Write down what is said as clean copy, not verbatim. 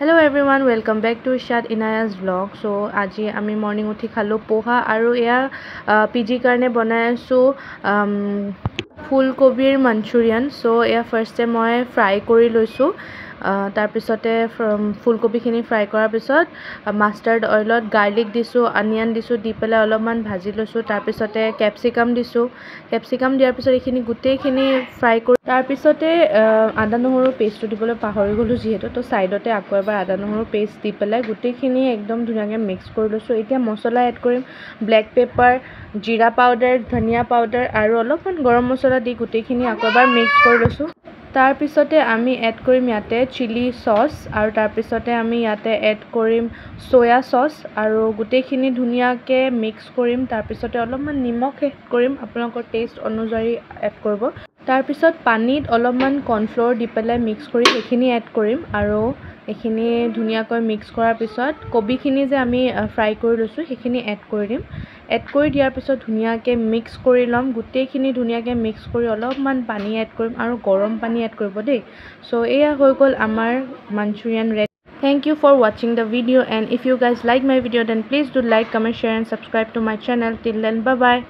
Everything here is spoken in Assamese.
Hello everyone, welcome back to Shad Inaya's vlog. So আজি আমি মর্নিং উঠি খালো পোহা আৰু এয়া পিজি কাৰণে বনাই আছো ফুলকবিৰ মাঞ্চুৰিয়ান. সো এয়া ফাৰ্ষ্টে মই ফ্ৰাই কৰি লৈছো. তাৰ পিছতে ফুলকবিখিনি ফ্ৰাই কৰাৰ পিছত মাষ্টাৰ্ড অইলত গাৰ্লিক দিছো, অনিয়ন দিছো, দি পেলাই অলপমান ভাজি লৈছো. তাৰ পিছতে ক্যাপসিকাম দিছো. ক্যাপসিকাম দিয়াৰ পিছত এইখিনি গোটেইখিনি ফ্ৰাই কৰি তাৰ পিছতে আদা নহৰু পেষ্টটো দিবলৈ পাহৰি গলো যিহেতু, তো সাইডতে আকৌ এবাৰ আদা নহৰু পেষ্ট দি পেলাই গোটেইখিনি একদম ধুনীয়াকৈ মিক্স কৰি লৈছো. এতিয়া মছলা এড কৰিম. ব্লেক পেপাৰ, জিৰা পাউডাৰ, ধনিয়া পাউডাৰ আৰু অলপমান গৰম মছলা দি গোটেইখিনি আকৌ এবাৰ মিক্স কৰি লৈছো. তাৰ পিছতে আমি এড কৰিম ইয়াতে চিলি সস আৰু তাৰ পিছতে আমি ইয়াতে এড কৰিম সোয়া সস আৰু গোটেইখিনি ধুনীয়াকৈ মিক্স কৰিম. তাৰ পিছতে অলপমান নিমখ এড কৰিম, আপোনালোকৰ টেষ্ট অনুযায়ী এড কৰিব. তাৰ পিছত পানীত অলপমান কৰ্ণফ্লোৰ দি পেলাই মিক্স কৰি এইখিনি এড কৰিম আৰু এইখিনি ধুনীয়াকৈ মিক্স কৰাৰ পিছত কবিখিনি যে আমি ফ্ৰাই কৰি লৈছোঁ সেইখিনি এড কৰি দিম. এড কৰি দিয়াৰ পিছত ধুনীয়াকৈ মিক্স কৰি ল'ম. গোটেইখিনি ধুনীয়াকৈ মিক্স কৰি অলপমান পানী এড কৰিম আৰু গৰম পানী এড কৰিব দেই. চ' এয়া হৈ গ'ল আমাৰ Manchurian ready. Thank you for watching the video, and if you guys like my video then please do like, comment, share and subscribe to my channel. Till then, bye bye.